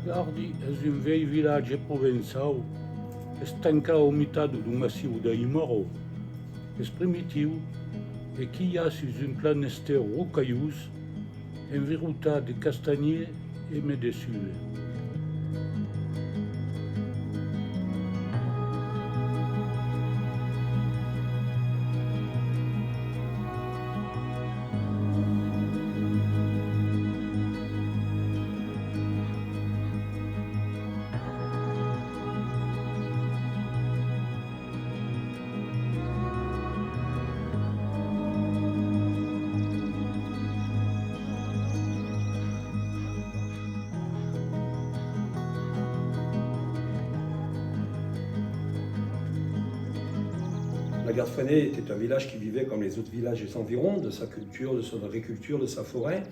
Gardi és un vell vilatge provençal estancat ao mitad d'un massiu d'Aimoró. És primitiu e qui hi ha sus un plan ester rocallós enverotat de castanyers e medessues. La Garde-Freinet était un village qui vivait comme les autres villages des environs, de sa culture, de son agriculture, de sa forêt.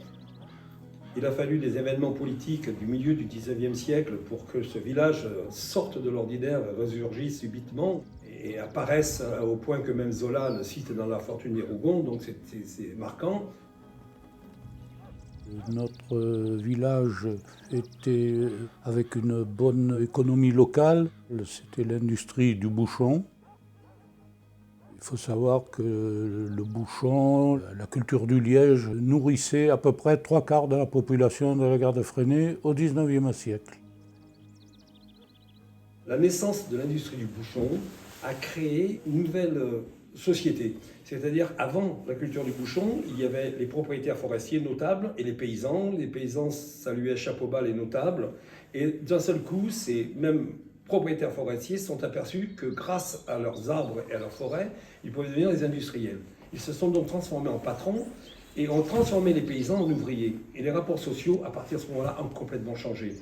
Il a fallu des événements politiques du milieu du XIXe siècle pour que ce village sorte de l'ordinaire, ressurgisse subitement et apparaisse au point que même Zola le cite dans La Fortune des Rougon, donc c'est marquant. Notre village était avec une bonne économie locale, c'était l'industrie du bouchon. Il faut savoir que le bouchon, la culture du liège, nourrissait à peu près 3/4 de la population de la Garde-Freinet au XIXe siècle. La naissance de l'industrie du bouchon a créé une nouvelle société. C'est-à-dire, avant la culture du bouchon, il y avait les propriétaires forestiers notables et les paysans. Les paysans saluaient chapeau bas les notables. Et d'un seul coup, ces mêmes propriétaires forestiers sont aperçus que grâce à leurs arbres et à leurs forêts, ils pouvaient devenir des industriels. Ils se sont donc transformés en patrons et ont transformé les paysans en ouvriers. Et les rapports sociaux, à partir de ce moment-là, ont complètement changé.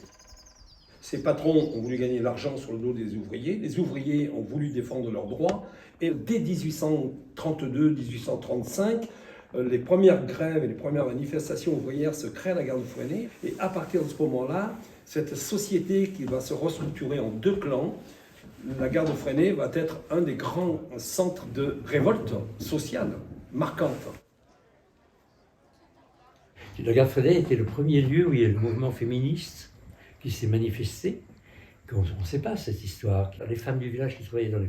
Ces patrons ont voulu gagner de l'argent sur le dos des ouvriers. Les ouvriers ont voulu défendre leurs droits. Et dès 1832-1835, les premières grèves et les premières manifestations ouvrières se créent à la Garde-Freinet. Et à partir de ce moment-là, cette société qui va se restructurer en 2 clans, la Garde-Freinet va être un des grands centres de révolte sociale marquante. La Garde-Freinet était le premier lieu où il y a le mouvement féministe qui s'est manifesté. On ne sait pas cette histoire. Les femmes du village qui travaillaient dans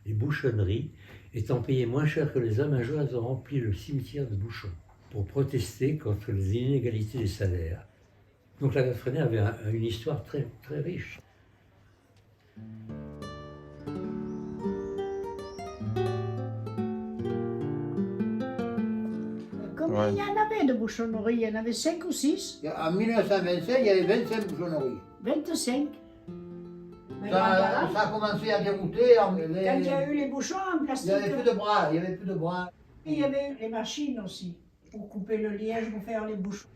les bouchonneries, étant payées moins cher que les hommes, un jour elles ont rempli le cimetière de bouchons pour protester contre les inégalités des salaires. Donc la Garde-Freinet avait une histoire très, très riche. Combien il y en avait de bouchonneries? Il y en avait 5 ou 6? En 1925, il y avait 25 bouchonneries. 25. Ça a commencé à dérouter. Quand il y a eu les bouchons en Il plastique, n'y avait plus de bras, il y avait plus de bras. il y avait les machines aussi, pour couper le liège, pour faire les bouchons.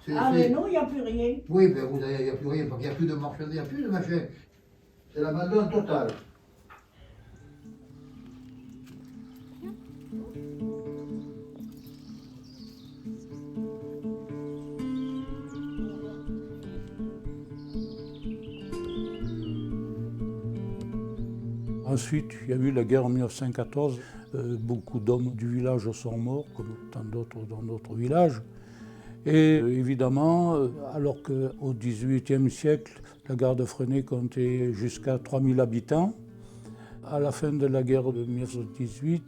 C'est- Ah c'est- mais non, il n'y a plus rien. Oui, mais il n'y a plus rien, parce qu'il n'y a plus de marchandises, il n'y a plus de machin. C'est l'abandon total. Ensuite, il y a eu la guerre en 1914. Beaucoup d'hommes du village sont morts, comme tant d'autres dans d'autres villages. Et évidemment, alors qu'au XVIIIe siècle, la Garde-Freinet comptait jusqu'à 3000 habitants, à la fin de la guerre de 1918,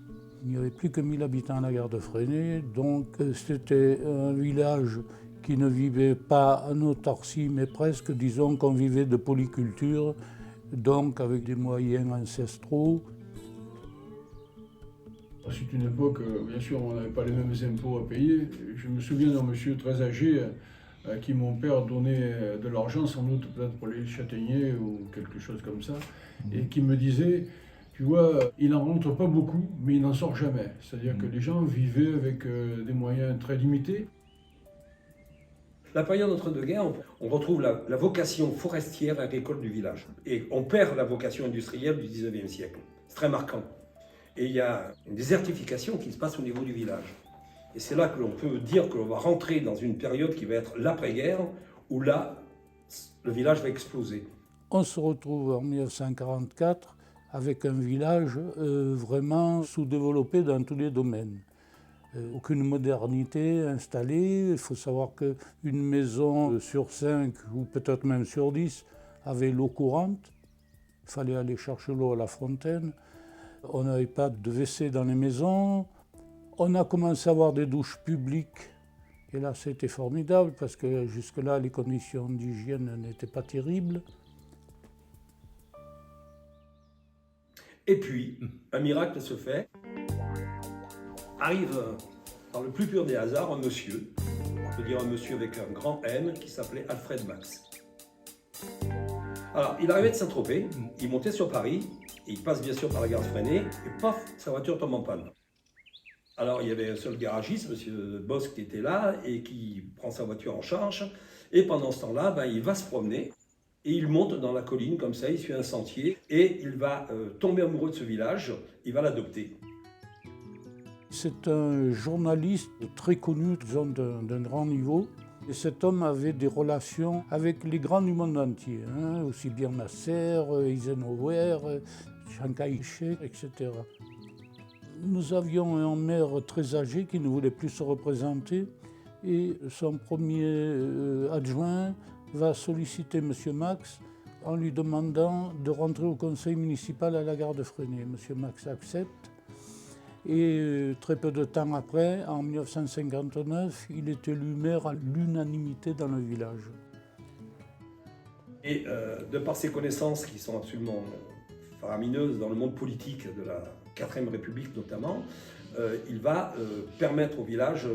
il n'y avait plus que 1000 habitants à la Garde-Freinet. Donc c'était un village qui ne vivait pas en autarcie, mais presque, disons qu'on vivait de polyculture, donc avec des moyens ancestraux. C'est une époque, bien sûr, on n'avait pas les mêmes impôts à payer. Je me souviens d'un monsieur très âgé à qui mon père donnait de l'argent, sans doute peut-être pour les châtaigniers ou quelque chose comme ça, et qui me disait, tu vois, il n'en rentre pas beaucoup, mais il n'en sort jamais. C'est-à-dire que les gens vivaient avec des moyens très limités. La période entre-deux-guerres, on retrouve la vocation forestière agricole du village. Et on perd la vocation industrielle du XIXe siècle. C'est très marquant. Et il y a une désertification qui se passe au niveau du village. Et c'est là que l'on peut dire que l'on va rentrer dans une période qui va être l'après-guerre, où là, le village va exploser. On se retrouve en 1944 avec un village vraiment sous-développé dans tous les domaines. aucune modernité installée. Il faut savoir qu'une maison sur 5 ou peut-être même sur 10 avait l'eau courante. Il fallait aller chercher l'eau à la fontaine. On n'avait pas de WC dans les maisons. On a commencé à avoir des douches publiques. Et là, c'était formidable parce que jusque-là, les conditions d'hygiène n'étaient pas terribles. Et puis, un miracle se fait. Arrive, par le plus pur des hasards, un monsieur, on peut dire un monsieur avec un grand M, qui s'appelait Alfred Max. Alors, il arrivait de Saint-Tropez, il montait sur Paris, il passe bien sûr par la gare de Fresnay, et paf, sa voiture tombe en panne. Alors, il y avait un seul garagiste, monsieur Bosque, qui était là, et qui prend sa voiture en charge, et pendant ce temps-là, il va se promener, et il monte dans la colline, comme ça, il suit un sentier, et il va tomber amoureux de ce village, il va l'adopter. C'est un journaliste très connu, disons d'un grand niveau. Et cet homme avait des relations avec les grands du monde entier, aussi bien Nasser, Eisenhower, Chiang Kai-shek, etc. Nous avions un maire très âgé qui ne voulait plus se représenter et son premier adjoint va solliciter M. Max en lui demandant de rentrer au conseil municipal à la gare de Fresnay. M. Max accepte. Et très peu de temps après, en 1959, il est élu maire à l'unanimité dans le village. Et de par ses connaissances qui sont absolument faramineuses dans le monde politique de la 4ème République notamment, il va permettre au village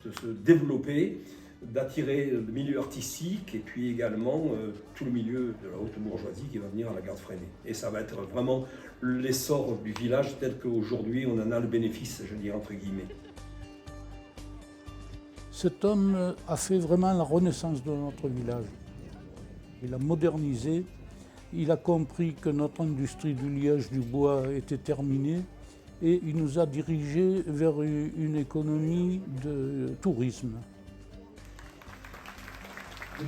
de se développer, d'attirer le milieu artistique et puis également tout le milieu de la haute bourgeoisie qui va venir à la gare de Fresnay. Et ça va être vraiment l'essor du village tel qu'aujourd'hui on en a le bénéfice, je dirais entre guillemets. Cet homme a fait vraiment la renaissance de notre village. Il a modernisé, il a compris que notre industrie du liège du bois était terminée et il nous a dirigés vers une économie de tourisme.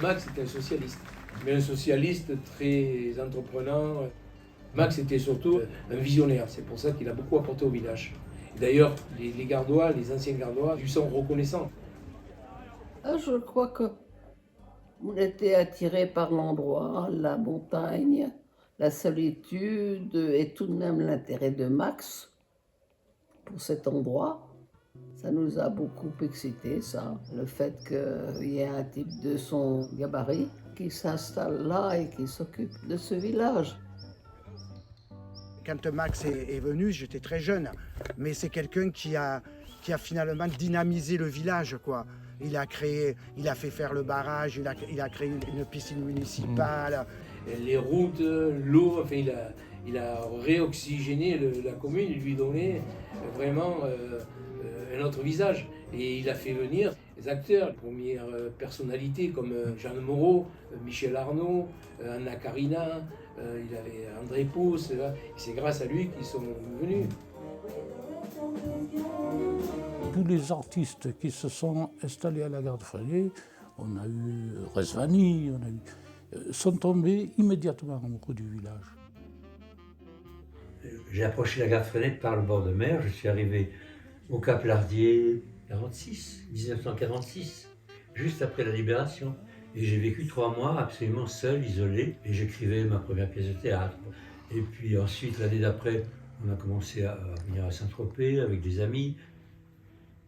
Max était un socialiste, mais un socialiste très entreprenant. Max était surtout un visionnaire, c'est pour ça qu'il a beaucoup apporté au village. D'ailleurs, les Gardois, les anciens Gardois, lui sont reconnaissants. Je crois qu'on était attiré par l'endroit, la montagne, la solitude et tout de même l'intérêt de Max pour cet endroit. Ça nous a beaucoup excité, ça, le fait qu'il y ait un type de son gabarit qui s'installe là et qui s'occupe de ce village. Quand Max est venu, j'étais très jeune, mais c'est quelqu'un qui a finalement dynamisé le village, quoi. Il a fait faire le barrage, il a créé une piscine municipale. Les routes, l'eau, enfin, il a réoxygéné la commune, il lui donnait vraiment un autre visage. Et il a fait venir des acteurs, les premières personnalités comme Jeanne Moreau, Michel Arnaud, Anna Karina, il avait André Pousse, c'est grâce à lui qu'ils sont venus. Tous les artistes qui se sont installés à la gare de Fresnay, on a eu Rezvani, sont tombés immédiatement amoureux du village. J'ai approché la gare de Fresnay par le bord de mer, je suis arrivé au Cap Lardier 1946, juste après la Libération. Et j'ai vécu 3 mois absolument seul, isolé, et j'écrivais ma première pièce de théâtre. Et puis ensuite, l'année d'après, on a commencé à venir à Saint-Tropez avec des amis.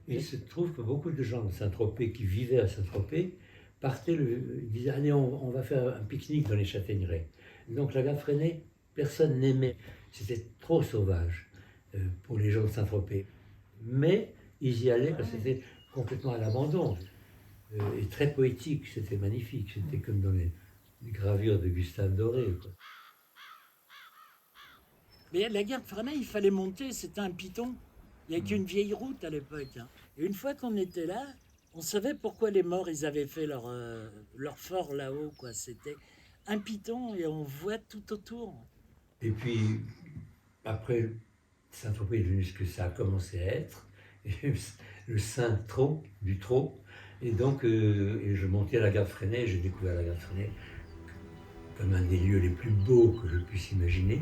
Et il se trouve que beaucoup de gens de Saint-Tropez qui vivaient à Saint-Tropez partaient, ils disaient « Allez, on va faire un pique-nique dans les châtaigneraies ». Donc la gare de Fresnay, personne n'aimait. C'était trop sauvage pour les gens de Saint-Tropez. Mais ils y allaient parce que c'était complètement à l'abandon. Et très poétique, c'était magnifique. C'était comme dans les gravures de Gustave Doré, quoi. Mais la gare de Fresnay, il fallait monter, c'était un piton. Il n'y avait qu'une vieille route à l'époque. Et une fois qu'on était là, on savait pourquoi les morts, ils avaient fait leur fort là-haut, quoi. C'était un piton et on voit tout autour. Et puis, après, Saint-Tropez est devenu ce que ça a commencé à être, le Saint-Tro, du Trot. Et donc, et je montais à la gare de Fresnay, j'ai découvert la gare de Fresnay comme un des lieux les plus beaux que je puisse imaginer.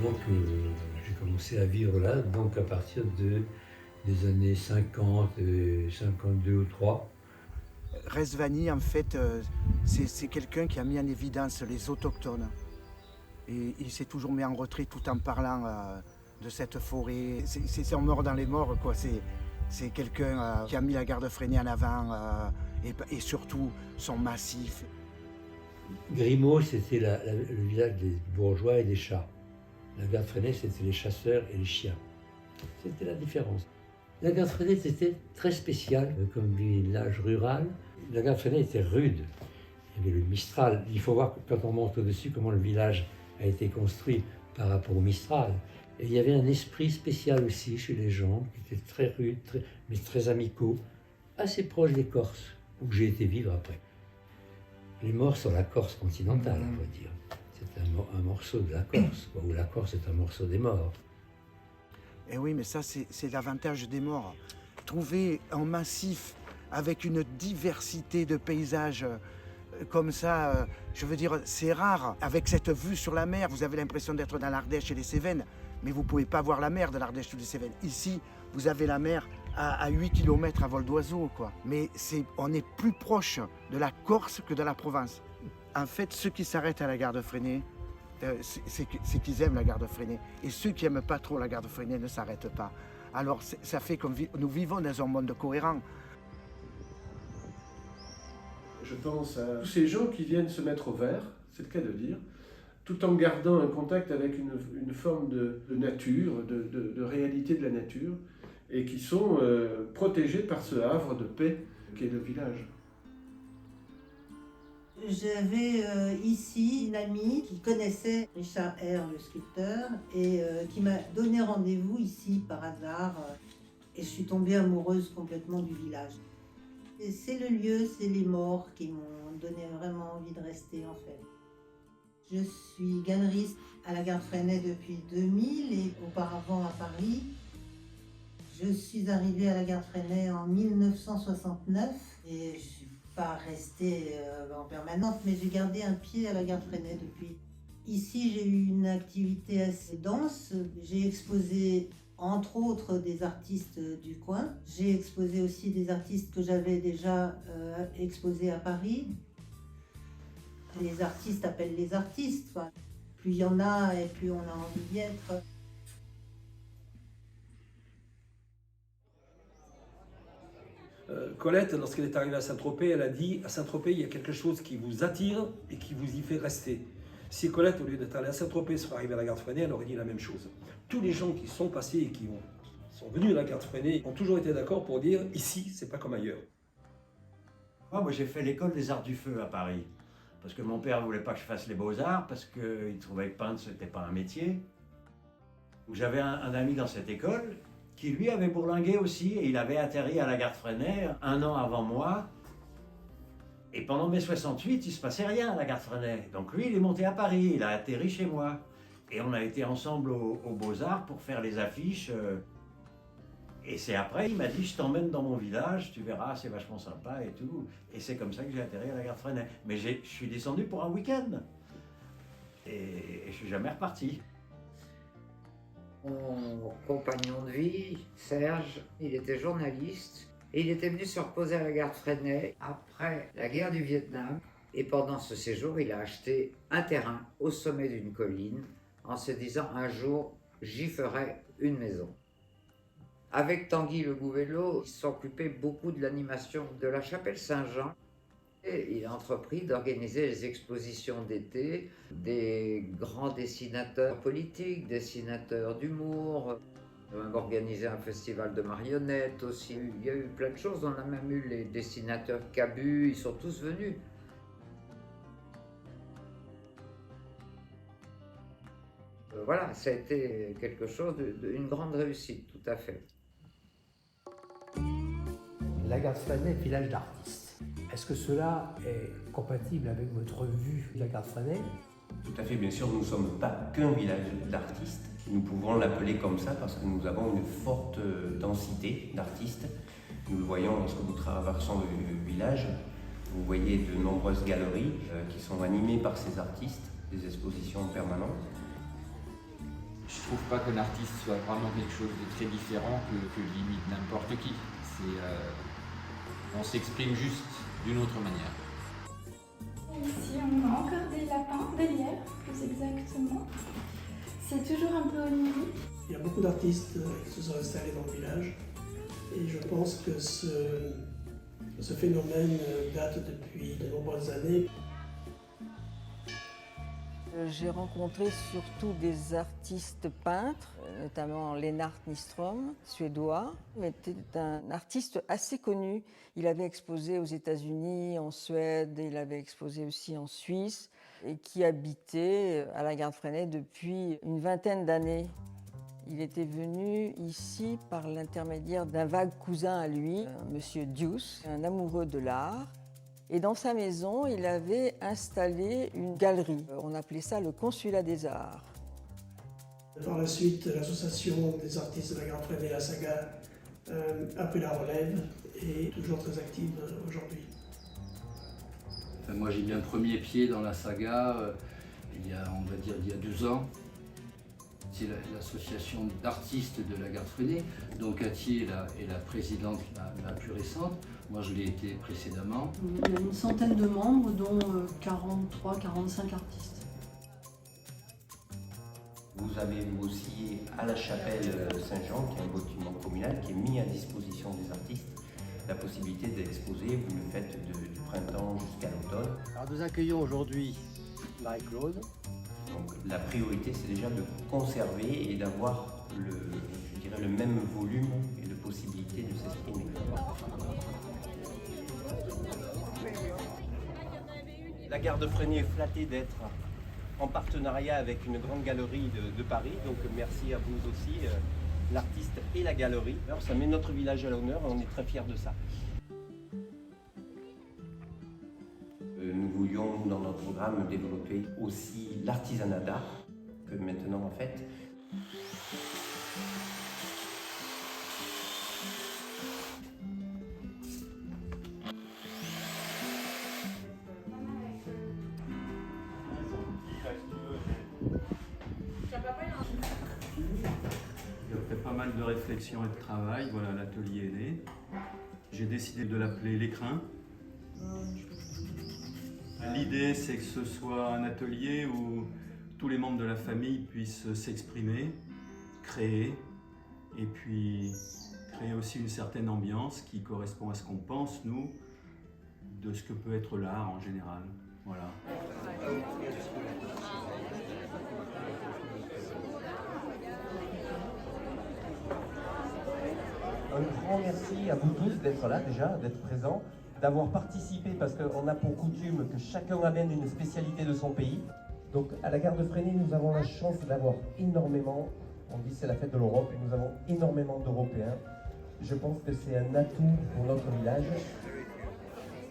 Donc j'ai commencé à vivre là, donc à partir des années 50, 52 ou 3. Rezvani, en fait, c'est quelqu'un qui a mis en évidence les autochtones. Et il s'est toujours mis en retrait tout en parlant de cette forêt. C'est un mort dans les morts, quoi. C'est quelqu'un qui a mis la garde freinée en avant et surtout son massif. Grimaud, c'était le village des bourgeois et des chats. La garde freinée, c'était les chasseurs et les chiens. C'était la différence. La garde freinée, c'était très spécial comme village rural. La garde freinée était rude. Il y avait le Mistral. Il faut voir quand on monte au-dessus comment le village a été construit par rapport au Mistral. Et il y avait un esprit spécial aussi chez les gens, qui étaient très rudes, mais très amicaux, assez proches des Corses, où j'ai été vivre après. Les morts sur la Corse continentale, on va dire. C'est un morceau de la Corse, quoi, où la Corse est un morceau des morts. Et oui, mais ça, c'est l'avantage des morts. Trouver un massif avec une diversité de paysages comme ça, je veux dire, c'est rare. Avec cette vue sur la mer, vous avez l'impression d'être dans l'Ardèche et les Cévennes, mais vous ne pouvez pas voir la mer de l'Ardèche ou des Cévennes. Ici, vous avez la mer à 8 km à vol d'oiseau, quoi. Mais on est plus proche de la Corse que de la Provence. En fait, ceux qui s'arrêtent à la garde freinée, c'est qu'ils aiment la garde freinée. Et ceux qui n'aiment pas trop la garde freinée ne s'arrêtent pas. Alors, ça fait que nous vivons dans un monde cohérent. Je pense à tous ces gens qui viennent se mettre au vert, c'est le cas de dire, tout en gardant un contact avec une forme de nature, de réalité de la nature, et qui sont protégés par ce havre de paix qu'est le village. J'avais ici une amie qui connaissait Richard R, le sculpteur, et qui m'a donné rendez-vous ici par hasard. Et je suis tombée amoureuse complètement du village. C'est le lieu, c'est les morts qui m'ont donné vraiment envie de rester en fait. Je suis galeriste à la garde Freinet depuis 2000 et auparavant à Paris. Je suis arrivée à la garde Freinet en 1969 et je suis pas restée en permanence, mais j'ai gardé un pied à la garde Freinet depuis. Ici, j'ai eu une activité assez dense. J'ai exposé entre autres des artistes du coin. J'ai exposé aussi des artistes que j'avais déjà exposés à Paris. Les artistes appellent les artistes, quoi. Plus il y en a et plus on a envie d'y être. Colette, lorsqu'elle est arrivée à Saint-Tropez, elle a dit « À Saint-Tropez, il y a quelque chose qui vous attire et qui vous y fait rester ». Si Colette, au lieu d'être allée à Saint-Tropez, serait arrivée à la garde Freinet, elle aurait dit la même chose. Tous les gens qui sont passés et qui sont venus à la garde Freinet ont toujours été d'accord pour dire « Ici, c'est pas comme ailleurs ». Moi, j'ai fait l'école des arts du feu à Paris. Parce que mon père ne voulait pas que je fasse les beaux-arts, parce qu'il trouvait que peindre, ce n'était pas un métier. J'avais un ami dans cette école qui, lui, avait bourlingué aussi, et il avait atterri à la garde Freinet 1 an avant moi. Et pendant mai 68, il ne se passait rien à la garde Freinet. Donc lui, il est monté à Paris, il a atterri chez moi. Et on a été ensemble aux Beaux-Arts pour faire les affiches. Et c'est après, il m'a dit, je t'emmène dans mon village, tu verras, c'est vachement sympa et tout. Et c'est comme ça que j'ai atterri à la garde Freinet. Mais je suis descendu pour un week-end. Et je suis jamais reparti. Mon compagnon de vie, Serge, il était journaliste. Et il était venu se reposer à la garde Freinet après la guerre du Vietnam. Et pendant ce séjour, il a acheté un terrain au sommet d'une colline en se disant un jour, j'y ferai une maison. Avec Tanguy Le Gouvello, il s'occupait beaucoup de l'animation de la chapelle Saint-Jean. Et il a entrepris d'organiser les expositions d'été des grands dessinateurs politiques, dessinateurs d'humour. On a organisé un festival de marionnettes aussi. Il y a eu plein de choses. On a même eu les dessinateurs Cabu, ils sont tous venus. Voilà, ça a été quelque chose d'une grande réussite, tout à fait. La garde Freinet, village d'artistes. Est-ce que cela est compatible avec votre vue de la garde Freinet? Tout à fait, bien sûr, nous ne sommes pas qu'un village d'artistes. Nous pouvons l'appeler comme ça parce que nous avons une forte densité d'artistes. Nous le voyons lorsque nous traversons le village. Vous voyez de nombreuses galeries qui sont animées par ces artistes, des expositions permanentes. Je trouve pas qu'un artiste soit vraiment quelque chose de très différent que limite n'importe qui. On s'exprime juste d'une autre manière. Ici, on a encore des lapins, des lièvres, plus exactement. C'est toujours un peu onirique. Il y a beaucoup d'artistes qui se sont installés dans le village et je pense que ce phénomène date depuis de nombreuses années. J'ai rencontré surtout des artistes peintres, notamment Lennart Nyström, suédois. Il était un artiste assez connu. Il avait exposé aux États-Unis, en Suède, il avait exposé aussi en Suisse, et qui habitait à la Garde Freinet depuis une vingtaine d'années. Il était venu ici par l'intermédiaire d'un vague cousin à lui, Monsieur Deuce, un amoureux de l'art. Et dans sa maison, il avait installé une galerie. On appelait ça le Consulat des Arts. Par la suite, l'association des artistes de la Garde Freinet, la Saga, a pris la relève et est toujours très active aujourd'hui. Enfin, moi, j'ai mis un premier pied dans la Saga il y a 2 ans. C'est l'association d'artistes de la Garde Freinet, dont Cathy est la présidente la plus récente. Moi, je l'ai été précédemment. Il y a une centaine de membres, dont 43-45 artistes. Vous avez aussi à la chapelle Saint-Jean, qui est un bâtiment communal qui est mis à disposition des artistes, la possibilité d'exposer. Vous le faites du printemps jusqu'à l'automne. Alors nous accueillons aujourd'hui Marie-Claude. Donc la priorité, c'est déjà de conserver et d'avoir le même volume et de possibilité de s'exprimer. La Garde Freinet est flattée d'être en partenariat avec une grande galerie de Paris, donc merci à vous aussi, l'artiste et la galerie. Alors ça met notre village à l'honneur et on est très fiers de ça. Nous voulions dans notre programme développer aussi l'artisanat d'art, que maintenant en fait. Après pas mal de réflexion et de travail, voilà, l'atelier est né. J'ai décidé de l'appeler l'Écrin. L'idée, c'est que ce soit un atelier où tous les membres de la famille puissent s'exprimer, créer, et puis créer aussi une certaine ambiance qui correspond à ce qu'on pense, nous, de ce que peut être l'art en général. Voilà. Un grand merci à vous tous d'être là déjà, d'être présents, d'avoir participé parce qu'on a pour coutume que chacun amène une spécialité de son pays. Donc à la Garde Freinet, nous avons la chance d'avoir énormément, on dit c'est la fête de l'Europe, et nous avons énormément d'Européens. Je pense que c'est un atout pour notre village.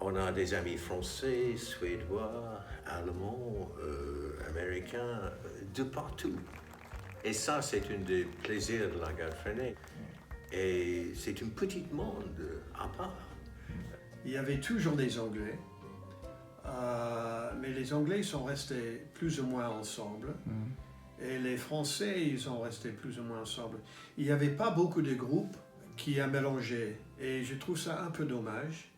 On a des amis français, suédois, allemands, américains, de partout. Et ça, c'est un des plaisirs de la Garde Freinet. Et c'est un petit monde à part. Il y avait toujours des Anglais, mais les Anglais sont restés plus ou moins ensemble. Et les Français, ils sont restés plus ou moins ensemble. Il n'y avait pas beaucoup de groupes qui a mélangé. Et je trouve ça un peu dommage.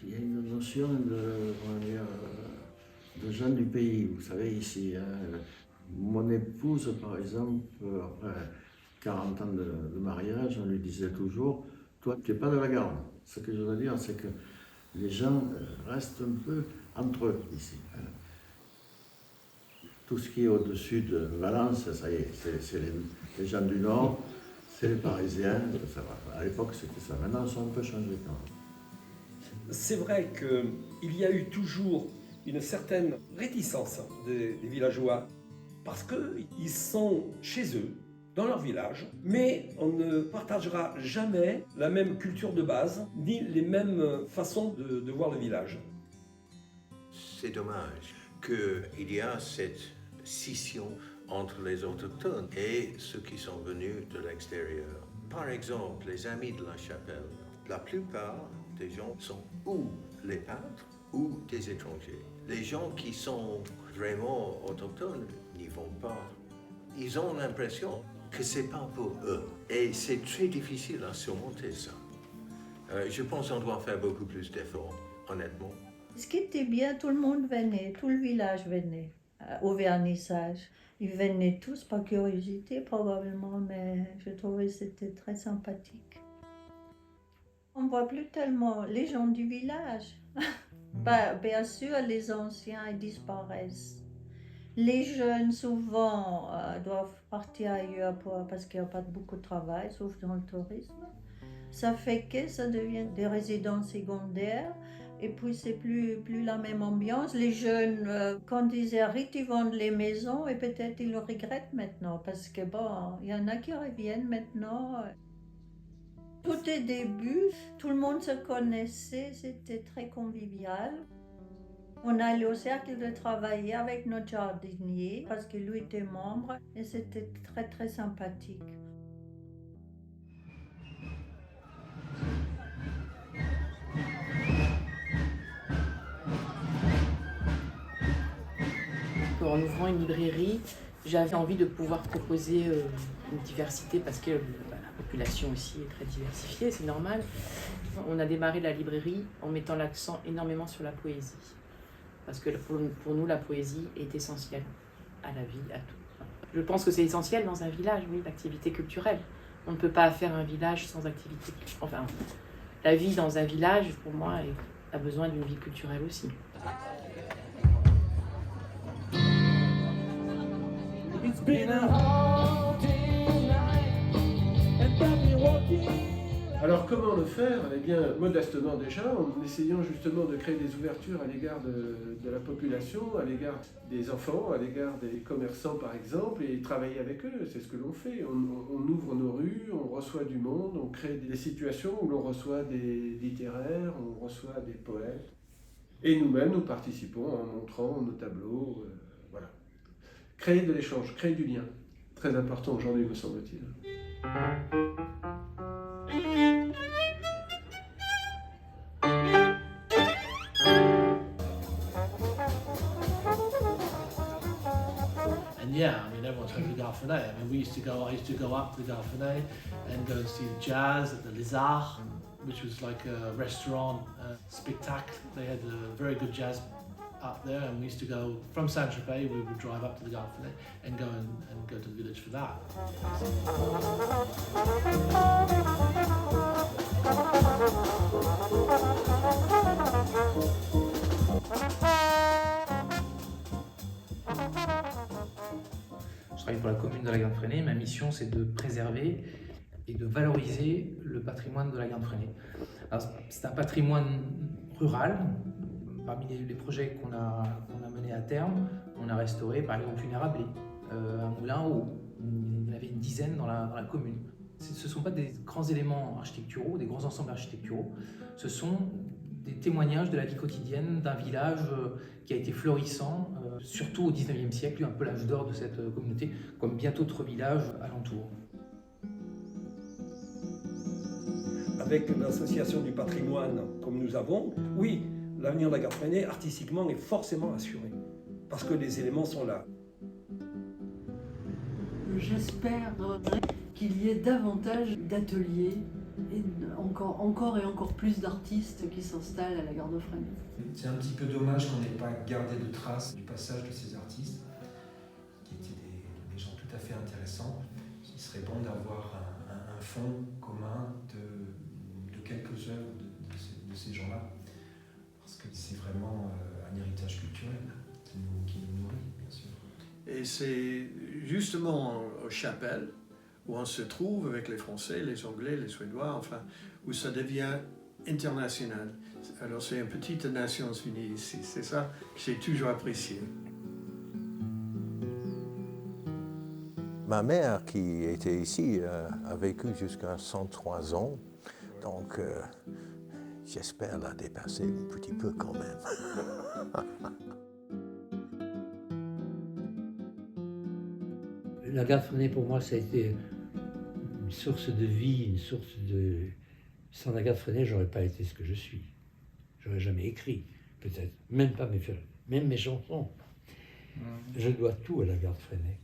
Il y a une notion de gens du pays, vous savez, ici. Hein. Mon épouse, par exemple, après 40 ans de mariage, on lui disait toujours, toi, tu n'es pas de la Garde. Ce que je veux dire, c'est que les gens restent un peu entre eux ici. Tout ce qui est au-dessus de Valence, ça y est, c'est les gens du Nord, c'est les Parisiens. Ça va. À l'époque, c'était ça. Maintenant, ils sont un peu changés quand même. C'est vrai qu'il y a eu toujours une certaine réticence des villageois parce qu'ils sont chez eux, dans leur village, mais on ne partagera jamais la même culture de base, ni les mêmes façons de voir le village. C'est dommage qu'il y a cette scission entre les autochtones et ceux qui sont venus de l'extérieur. Par exemple, les amis de la chapelle, la plupart des gens sont ou les peintres ou des étrangers. Les gens qui sont vraiment autochtones n'y vont pas. ils ont l'impression que c'est pas pour eux. Et c'est très difficile à surmonter ça. Je pense qu'on doit faire beaucoup plus d'efforts, honnêtement. Ce qui était bien, tout le monde venait, tout le village venait au vernissage. Ils venaient tous par curiosité probablement, mais je trouvais que c'était très sympathique. On ne voit plus tellement les gens du village. Bien sûr, les anciens ils disparaissent. Les jeunes, souvent, doivent partir ailleurs parce qu'il n'y a pas beaucoup de travail, sauf dans le tourisme. Ça fait que ça devient des résidences secondaires. Et puis, c'est plus la même ambiance. Les jeunes, quand ils héritent, ils vendent les maisons et peut-être ils le regrettent maintenant. Parce que bon, il y en a qui reviennent maintenant. Tout est début, tout le monde se connaissait, c'était très convivial. On allait au cercle de travail avec notre jardinier parce que lui était membre et c'était très très sympathique. En ouvrant une librairie, j'avais envie de pouvoir proposer une diversité parce que la population aussi est très diversifiée, c'est normal. On a démarré la librairie en mettant l'accent énormément sur la poésie. Parce que pour nous, la poésie est essentielle à la vie, à tout. Je pense que c'est essentiel dans un village, oui, l'activité culturelle. On ne peut pas faire un village sans activité. Enfin, la vie dans un village, pour moi, a besoin d'une vie culturelle aussi. Alors comment le faire? Eh bien, modestement déjà, en essayant justement de créer des ouvertures à l'égard de la population, à l'égard des enfants, à l'égard des commerçants par exemple, et travailler avec eux, c'est ce que l'on fait. On ouvre nos rues, on reçoit du monde, on crée des situations où l'on reçoit des littéraires, on reçoit des poètes. Et nous-mêmes, nous participons en montrant nos tableaux, voilà. Créer de l'échange, créer du lien. Très important aujourd'hui, me semble-t-il. And yeah, I mean, everyone's heard of the Garfinet. I mean, I used to go up to the Garfinet and go see the jazz at the Lézard, which was like a restaurant spectacle. They had a very good jazz up there, and we used to go from Saint-Tropez. We would drive up to the Garfinet and go to the village for that. Je travaille pour la commune de la Garde-Freinet. Ma mission, c'est de préserver et de valoriser le patrimoine de la Garde-Freinet. C'est un patrimoine rural. Parmi les projets qu'on a menés à terme, on a restauré par exemple une érablée, un moulin où il y en avait une dizaine dans la commune. Ce ne sont pas des grands éléments architecturaux, des grands ensembles architecturaux, ce sont des témoignages de la vie quotidienne d'un village qui a été florissant, surtout au XIXe siècle, un peu l'âge d'or de cette communauté, comme bien d'autres villages alentours. Avec l'association du patrimoine comme nous avons, oui, l'avenir de la Garde-Freinet, artistiquement, est forcément assuré, parce que les éléments sont là. J'espère qu'il y ait davantage d'ateliers et encore plus d'artistes qui s'installent à la Garde-Freinet. C'est un petit peu dommage qu'on n'ait pas gardé de traces du passage de ces artistes, qui étaient des gens tout à fait intéressants. Il serait bon d'avoir un fonds commun de quelques œuvres de ces gens-là. Parce que c'est vraiment un héritage culturel qui nous nourrit, bien sûr. Et c'est justement aux chapelles où on se trouve avec les Français, les Anglais, les Suédois, enfin, où ça devient international. Alors c'est une petite Nations Unies ici, c'est ça que j'ai toujours apprécié. Ma mère, qui était ici, a vécu jusqu'à 103 ans, donc j'espère la dépasser un petit peu quand même. La Garde-Freinet, pour moi, ça a été une source de vie, une source de... Sans la Garde-Freinet, j'aurais pas été ce que je suis. J'aurais jamais écrit, peut-être. Même pas même mes chansons. Je dois tout à la Garde-Freinet.